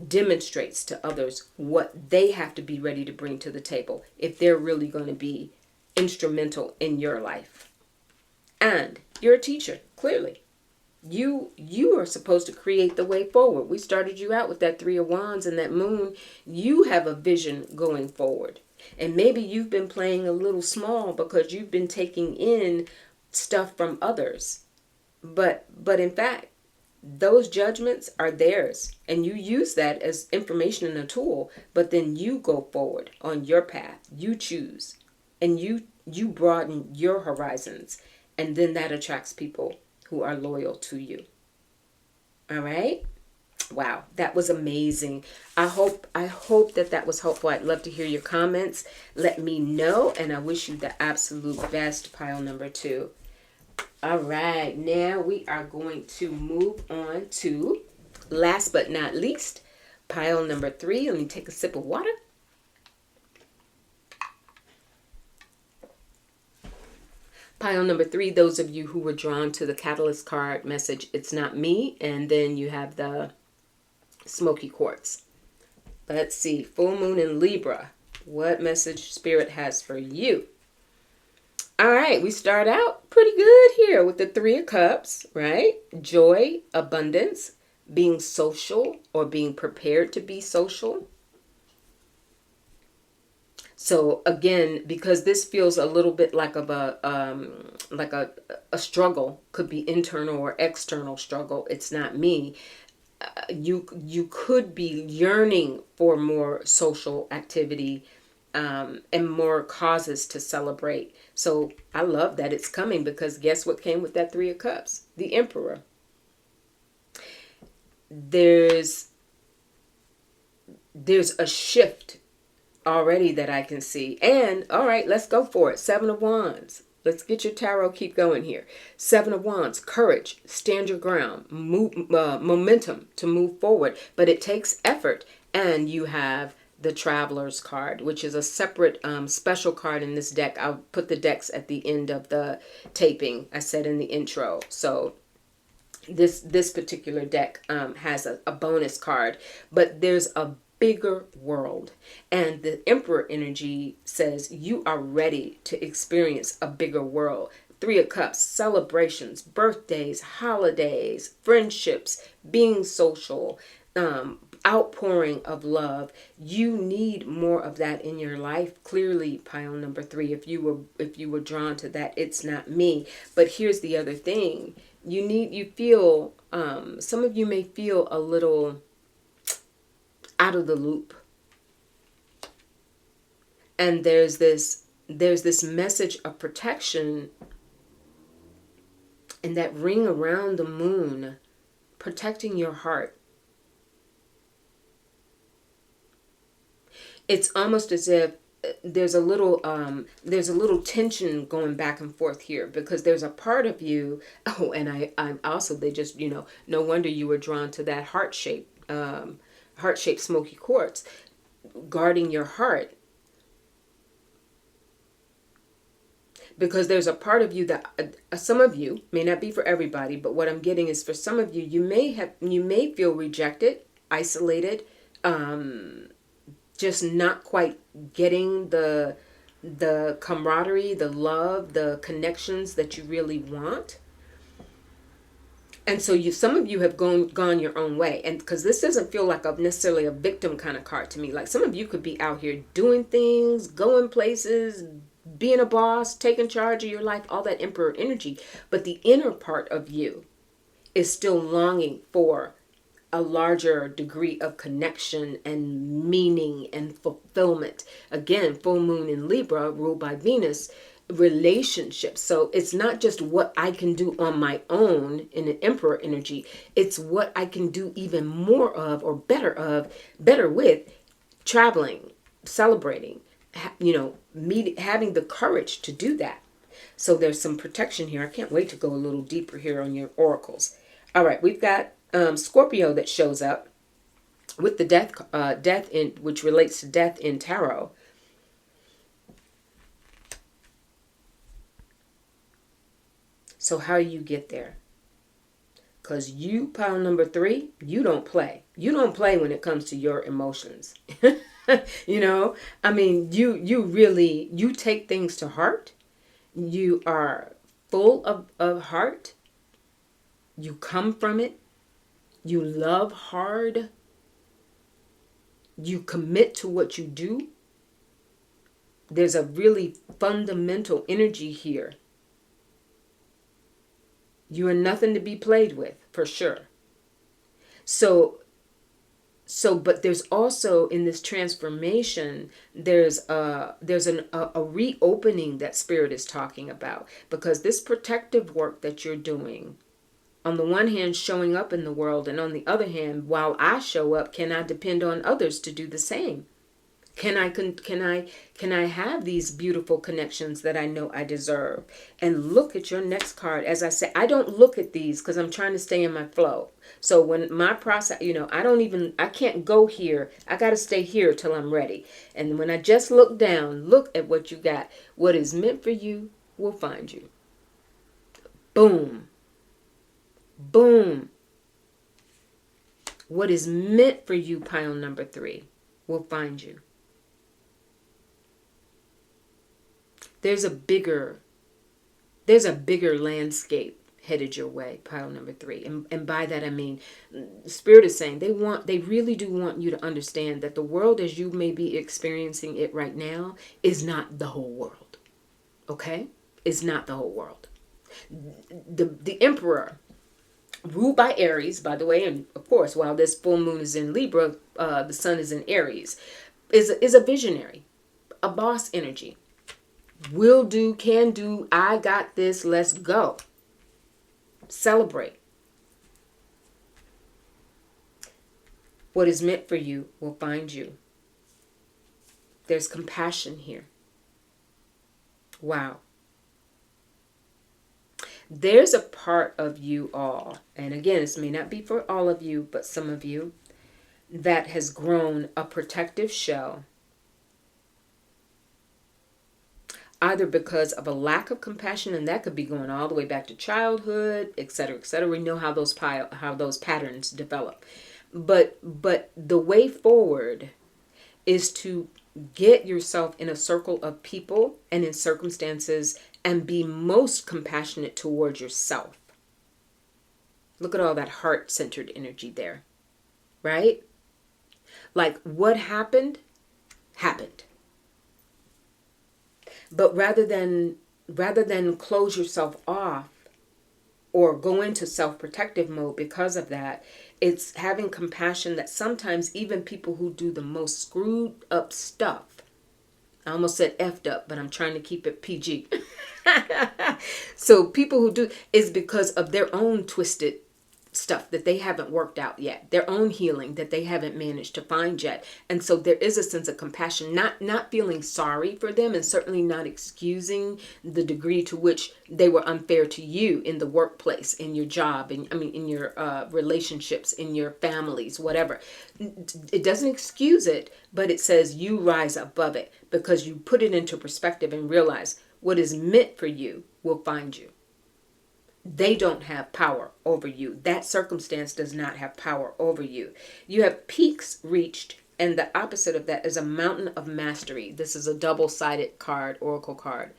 A: demonstrates to others what they have to be ready to bring to the table if they're really going to be instrumental in your life. And you're a teacher, clearly. You are supposed to create the way forward. We started you out with that 3 of Wands and that moon. You have a vision going forward. And maybe you've been playing a little small because you've been taking in stuff from others. But in fact, those judgments are theirs. And you use that as information and a tool. But then you go forward on your path. You choose. And you broaden your horizons. And then that attracts people who are loyal to you. All right? Wow, that was amazing. I hope that was helpful. I'd love to hear your comments. Let me know, and I wish you the absolute best, pile number 2. All right, now we are going to move on to, last but not least, pile number 3. Let me take a sip of water. Pile number 3, those of you who were drawn to the Catalyst card message, it's not me. And then you have the smoky quartz. Let's see, full moon in Libra. What message Spirit has for you? All right, we start out pretty good here with the 3 of Cups, right? Joy, abundance, being social or being prepared to be social. So again, because this feels a little bit like a struggle, could be internal or external struggle. It's not me. You could be yearning for more social activity and more causes to celebrate. So I love that it's coming, because guess what came with that 3 of Cups? The Emperor. There's a shift already that I can see. And all right, let's go for it. 7 of Wands. Let's get your tarot. Keep going here. 7 of Wands. Courage. Stand your ground. Momentum to move forward. But it takes effort. And you have the Traveler's card, which is a separate special card in this deck. I'll put the decks at the end of the taping, I said in the intro. So this particular deck has a bonus card, but there's a bigger world, and the Emperor energy says you are ready to experience a bigger world. Three of Cups, celebrations, birthdays, holidays, friendships, being social, outpouring of love. You need more of that in your life. Clearly, pile number 3, if you were drawn to that, it's not me. But here's the other thing. You feel, some of you may feel a little out of the loop. And there's this message of protection, and that ring around the moon, protecting your heart. It's almost as if there's a little tension going back and forth here, because there's a part of you. Oh, and I'm also, they just, no wonder you were drawn to that heart-shaped smoky quartz, guarding your heart. Because there's a part of you that some of you, may not be for everybody, but what I'm getting is for some of you, you may feel rejected, isolated, just not quite getting the camaraderie, the love, the connections that you really want. And so some of you have gone your own way. And because this doesn't feel like necessarily a victim kind of card to me. Like some of you could be out here doing things, going places, being a boss, taking charge of your life, all that Emperor energy. But the inner part of you is still longing for a larger degree of connection and meaning and fulfillment. Again, full moon in Libra, ruled by Venus, relationships. So it's not just what I can do on my own in an Emperor energy. It's what I can do even more of, or better with, traveling, celebrating, having the courage to do that. So there's some protection here. I can't wait to go a little deeper here on your oracles. All right, we've got Scorpio that shows up with the death in, which relates to death in tarot. So how do you get there? Because you, pile number 3, you don't play. You don't play when it comes to your emotions. I mean, you really, you take things to heart. You are full of heart. You come from it. You love hard. You commit to what you do. There's a really fundamental energy here. You are nothing to be played with, for sure. So, but there's also, in this transformation, there's a reopening that Spirit is talking about, because this protective work that you're doing, on the one hand, showing up in the world, and on the other hand, while I show up, can I depend on others to do the same? Can I have these beautiful connections that I know I deserve? And look at your next card. As I say, I don't look at these because I'm trying to stay in my flow. So when my process, I can't go here. I got to stay here till I'm ready. And when I just look down, look at what you got. What is meant for you will find you. Boom. Boom. What is meant for you, pile number 3, will find you. There's a bigger landscape headed your way, pile number 3. And by that I mean, Spirit is saying they really do want you to understand that the world as you may be experiencing it right now is not the whole world. Okay? It's not the whole world. The Emperor, ruled by Aries, by the way, and of course, while this full moon is in Libra, the sun is in Aries, is a visionary, a boss energy. Will do, can do, I got this, let's go. Celebrate. What is meant for you will find you. There's compassion here. Wow. There's a part of you all, and again, this may not be for all of you, but some of you, that has grown a protective shell, either because of a lack of compassion, and that could be going all the way back to childhood, etc., etc. We know how those patterns develop. But the way forward is to get yourself in a circle of people and in circumstances and be most compassionate towards yourself. Look at all that heart-centered energy there, right? Like what happened, happened. But rather than close yourself off or go into self-protective mode because of that, it's having compassion that sometimes even people who do the most screwed up stuff, I almost said effed up, but I'm trying to keep it PG. So people who do is because of their own twisted stuff that they haven't worked out yet, their own healing that they haven't managed to find yet. And so there is a sense of compassion, not feeling sorry for them, and certainly not excusing the degree to which they were unfair to you in the workplace, in your job, in your relationships, in your families, whatever. It doesn't excuse it, but it says you rise above it because you put it into perspective and realize what is meant for you will find you. They don't have power over you. That circumstance does not have power over you. You have peaks reached, and the opposite of that is a mountain of mastery. This is a double-sided card, oracle card.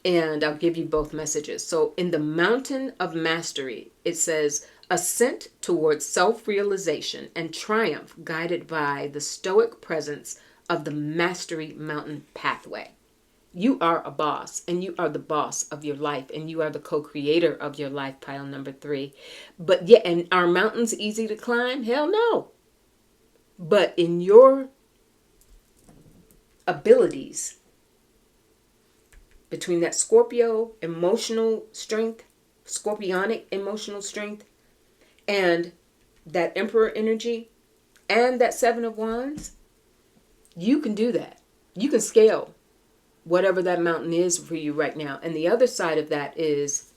A: And I'll give you both messages. So in the mountain of mastery, it says, ascent towards self-realization and triumph guided by the stoic presence of the mastery mountain pathway. You are a boss, and you are the boss of your life, and you are the co-creator of your life, pile number 3. But yeah, and are mountains easy to climb? Hell no. But in your abilities, between that Scorpio emotional strength, scorpionic emotional strength, and that Emperor energy, and that Seven of Wands, you can do that. You can scale whatever that mountain is for you right now. And the other side of that is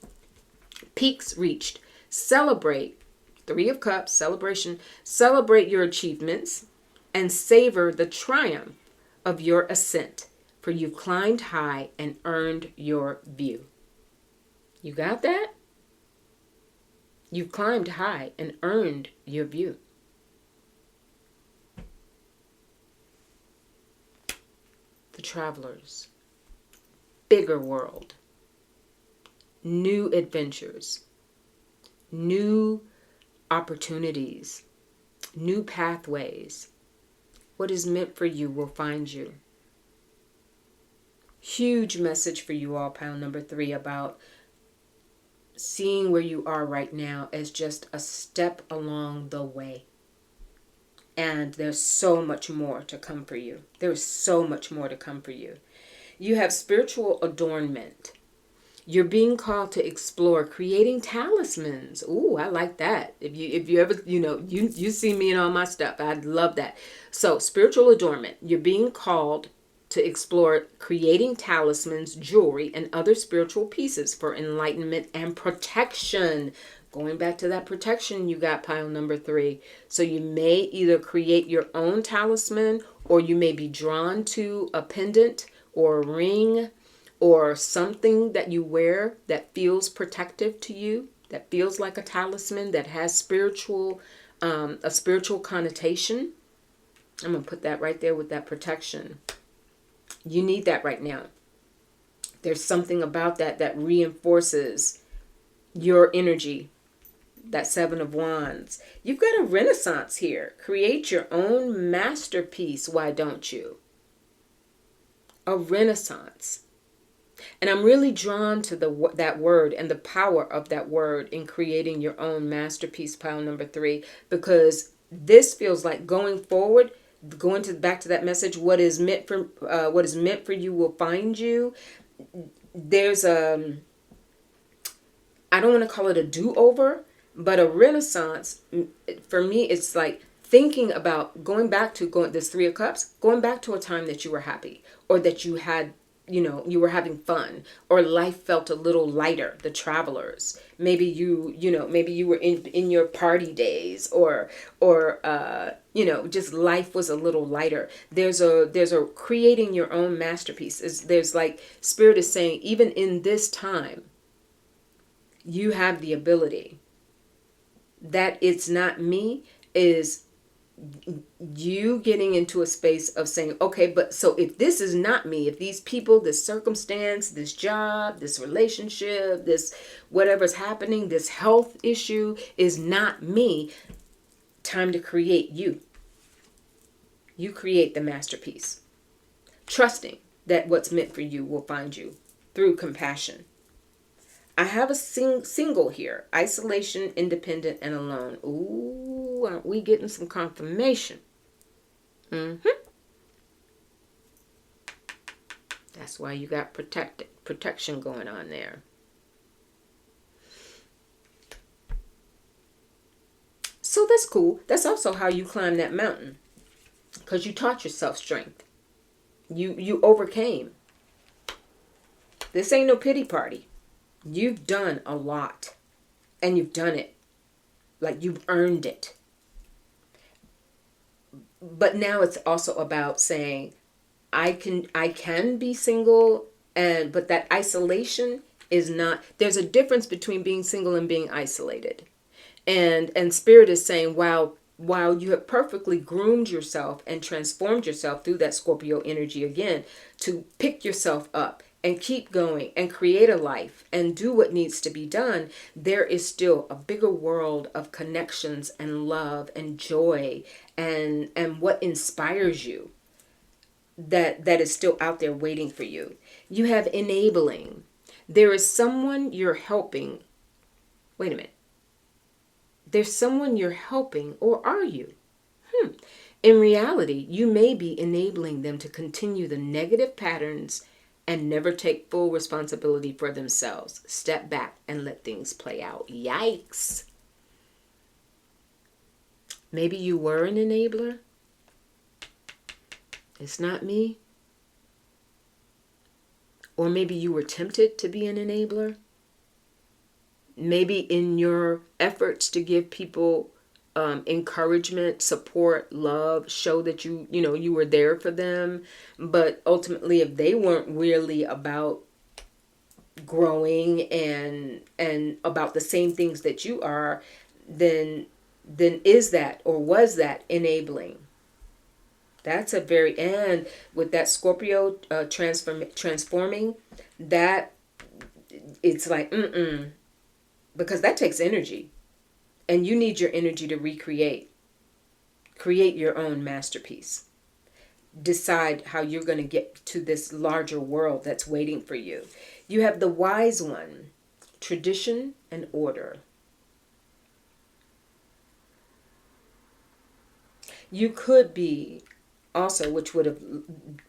A: peaks reached. Celebrate, 3 of Cups, celebration. Celebrate your achievements and savor the triumph of your ascent, for you've climbed high and earned your view. You got that? You've climbed high and earned your view. The Travelers. Bigger world, new adventures, new opportunities, new pathways. What is meant for you will find you. Huge message for you all, pile number 3, about seeing where you are right now as just a step along the way. And there's so much more to come for you. There's so much more to come for you. You have spiritual adornment. You're being called to explore creating talismans. Ooh, I like that. If you ever, you see me and all my stuff. I'd love that. So spiritual adornment. You're being called to explore creating talismans, jewelry, and other spiritual pieces for enlightenment and protection. Going back to that protection, you got pile number 3. So you may either create your own talisman, or you may be drawn to a pendant or a ring or something that you wear that feels protective to you, that feels like a talisman, that has a spiritual connotation. I'm going to put that right there with that protection. You need that right now. There's something about that reinforces your energy. That 7 of Wands. You've got a renaissance here. Create your own masterpiece. Why don't you? A renaissance. And I'm really drawn to that word and the power of that word in creating your own masterpiece, pile number 3, because this feels like going forward, back to that message, what is meant for you will find you. There's I don't want to call it a do-over, but a renaissance. For me, it's like thinking about going back to this 3 of Cups, going back to a time that you were happy, or that you had you were having fun, or life felt a little lighter. The travelers, maybe maybe you were in your party days, or just life was a little lighter. There's a creating your own masterpiece. There's like Spirit is saying, even in this time, you have the ability. That it's not me is you getting into a space of saying, okay, but so if this is not me, if these people, this circumstance, this job, this relationship, this whatever's happening, this health issue is not me, time to create you. You create the masterpiece, trusting that what's meant for you will find you through compassion. I have a single here: isolation, independent, and alone. Ooh, aren't we getting some confirmation? That's why you got protection going on there. So that's cool. That's also how you climb that mountain, because you taught yourself strength. You overcame. This ain't no pity party. You've done a lot, and you've done it like you've earned it. But now it's also about saying, I can be single, but that isolation is not. There's a difference between being single and being isolated. And Spirit is saying, while you have perfectly groomed yourself and transformed yourself through that Scorpio energy again, to pick yourself up and keep going and create a life and do what needs to be done, there is still a bigger world of connections and love and joy and what inspires you that is still out there waiting for you. You have enabling. There is someone you're helping. Wait a minute. There's someone you're helping, or are you? In reality, you may be enabling them to continue the negative patterns and never take full responsibility for themselves. Step back and let things play out. Yikes. Maybe you were an enabler. It's not me. Or maybe you were tempted to be an enabler. Maybe in your efforts to give people encouragement, support, love, show that you were there for them. But ultimately, if they weren't really about growing and about the same things that you are, then is that, or was that, enabling? That's a very, and with that Scorpio transforming, that it's like, because that takes energy. And you need your energy to recreate. Create your own masterpiece. Decide how you're going to get to this larger world that's waiting for you. You have the wise one, tradition and order. You could be also, which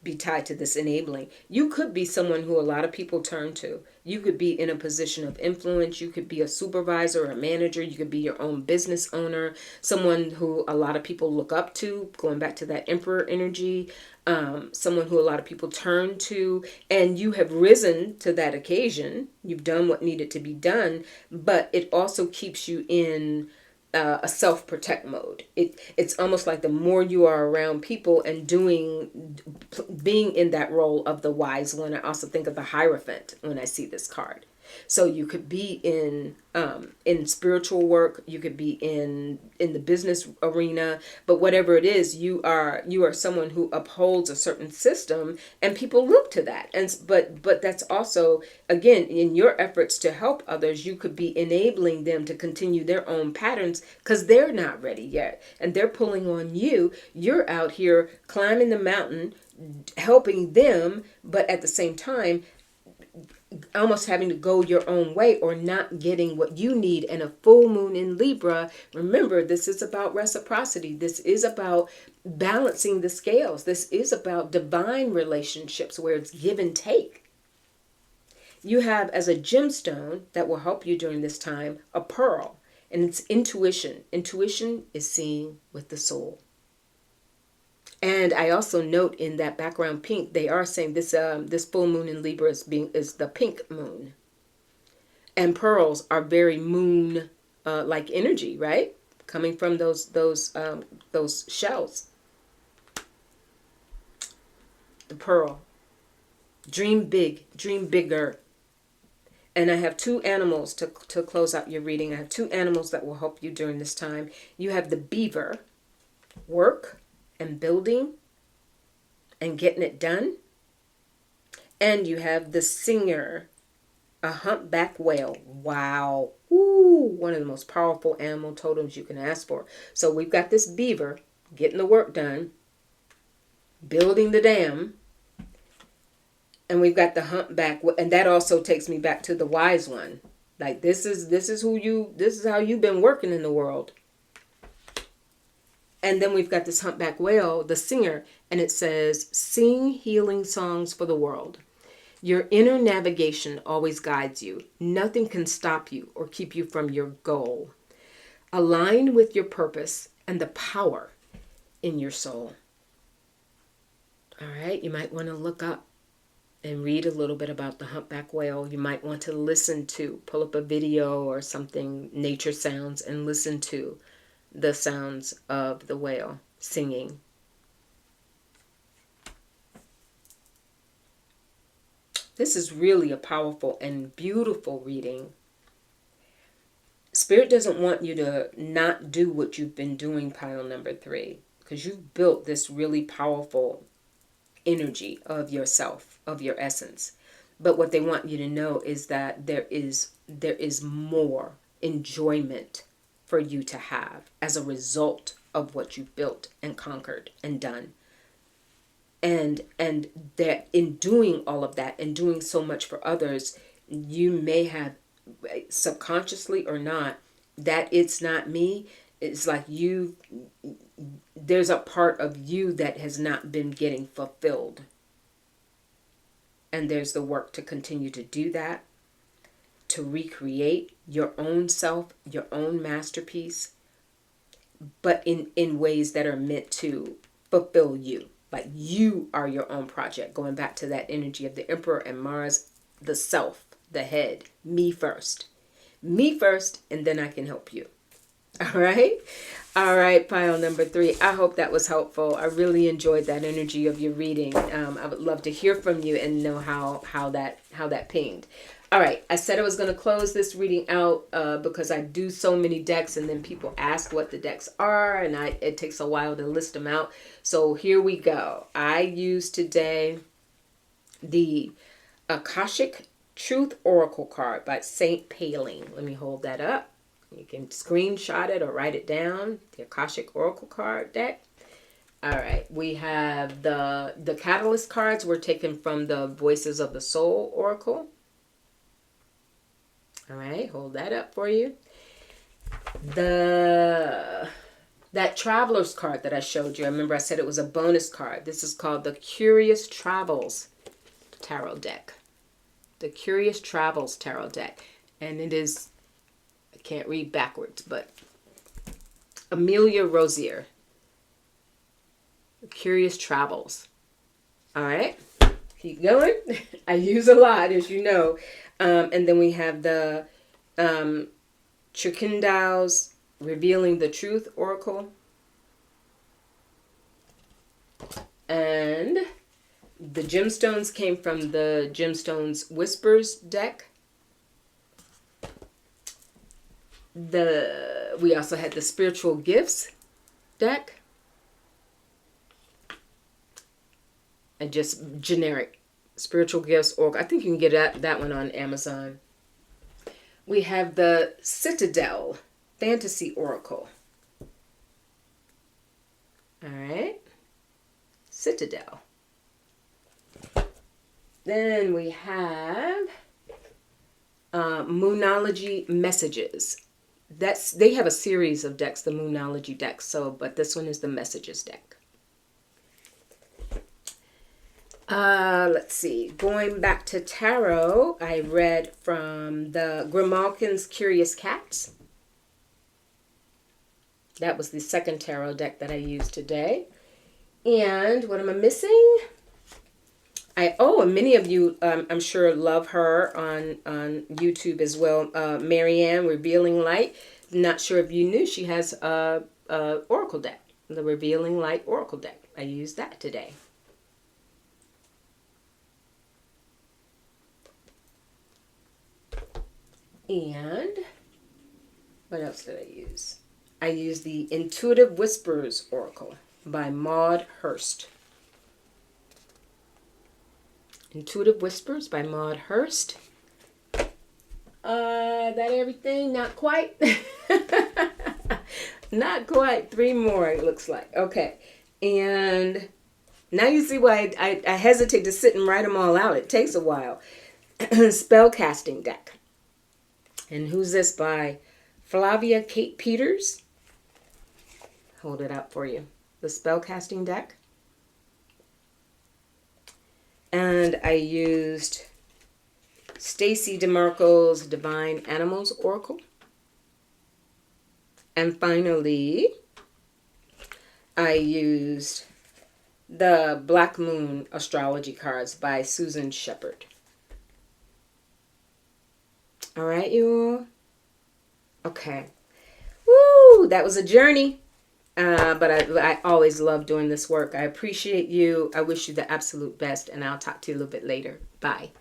A: be tied to this enabling, you could be someone who a lot of people turn to. You could be in a position of influence. You could be a supervisor, a manager. You could be your own business owner, someone who a lot of people look up to, going back to that emperor energy, someone who a lot of people turn to, and you have risen to that occasion. You've done what needed to be done, but it also keeps you in a self-protect mode. It's almost like the more you are around people and being in that role of the wise one. I also think of the Hierophant when I see this card. So you could be in spiritual work, you could be in the business arena, but whatever it is, you are someone who upholds a certain system, and people look to that. But that's also, again, in your efforts to help others, you could be enabling them to continue their own patterns because they're not ready yet, and they're pulling on you. You're out here climbing the mountain, helping them, but at the same time almost having to go your own way or not getting what you need. And a full moon in Libra, remember, this is about reciprocity. This is about balancing the scales. This is about divine relationships where it's give and take. You have as a gemstone that will help you during this time, a pearl, and it's intuition. Intuition is seeing with the soul. And I also note in that background pink, they are saying this full moon in Libra is the pink moon. And pearls are very moon like energy, right? Coming from those shells. The pearl. Dream big, dream bigger. And I have two animals to close out your reading. I have two animals that will help you during this time. You have the beaver, work and building and getting it done. And you have the singer, a humpback whale. Wow. Ooh, one of the most powerful animal totems you can ask for. So we've got this beaver getting the work done, building the dam, and we've got the humpback, and that also takes me back to the wise one. Like this is how you've been working in the world. And then we've got this humpback whale, the singer, and it says, sing healing songs for the world. Your inner navigation always guides you. Nothing can stop you or keep you from your goal. Align with your purpose and the power in your soul. All right, you might want to look up and read a little bit about the humpback whale. You might want to pull up a video or something, nature sounds, and listen to the sounds of the whale singing. This is really a powerful and beautiful reading. Spirit doesn't want you to not do what you've been doing, pile number 3, because you've built this really powerful energy of yourself, of your essence. But what they want you to know is that there is more enjoyment for you to have as a result of what you've built and conquered and done. And that in doing all of that and doing so much for others, you may have, subconsciously or not, that it's not me. It's like there's a part of you that has not been getting fulfilled. And there's the work to continue to do that, to recreate your own self, your own masterpiece, but in ways that are meant to fulfill you. Like you are your own project, going back to that energy of the Emperor and Mars, the self, the head, me first. Me first, and then I can help you. All right? All right, pile number 3. I hope that was helpful. I really enjoyed that energy of your reading. I would love to hear from you and know how that pinged. All right, I said I was going to close this reading out because I do so many decks and then people ask what the decks are and it takes a while to list them out. So here we go. I used today the Akashic Truth Oracle card by Saint Paling. Let me hold that up. You can screenshot it or write it down. The Akashic Oracle card deck. All right, we have the Catalyst cards were taken from the Voices of the Soul Oracle. All right, hold that up for you. That Traveler's card that I showed you, I remember I said it was a bonus card. This is called the Curious Travels Tarot deck. The Curious Travels Tarot deck. And it is, I can't read backwards, but Amelia Rosier. The Curious Travels. All right, keep going. I use a lot, as you know. And then we have the Chikindow's Revealing the Truth Oracle. And the gemstones came from the Gemstones Whispers deck. We also had the Spiritual Gifts deck. And just generic Spiritual Gifts Oracle. I think you can get that one on Amazon. We have the Citadel Fantasy Oracle. All right. Citadel. Then we have Moonology Messages. They have a series of decks, the Moonology decks. But this one is the Messages deck. Let's see. Going back to tarot, I read from the Grimalkin's Curious Cats. That was the second tarot deck that I used today. And what am I missing? And many of you, I'm sure, love her on YouTube as well. Marianne, Revealing Light. Not sure if you knew she has a Oracle deck, the Revealing Light Oracle deck. I used that today. And what else did I use? I used the Intuitive Whispers Oracle by Maud Hurst. Intuitive Whispers by Maud Hurst. That everything? Not quite. Not quite. 3 more, it looks like. Okay. And now you see why I hesitate to sit and write them all out. It takes a while. Spellcasting deck. And who's this by? Flavia Kate Peters. Hold it up for you. The Spellcasting deck. And I used Stacy DeMarco's Divine Animals Oracle. And finally, I used the Black Moon Astrology cards by Susan Shepard. All right, you all? Okay. Woo! That was a journey. But I always love doing this work. I appreciate you. I wish you the absolute best, and I'll talk to you a little bit later. Bye.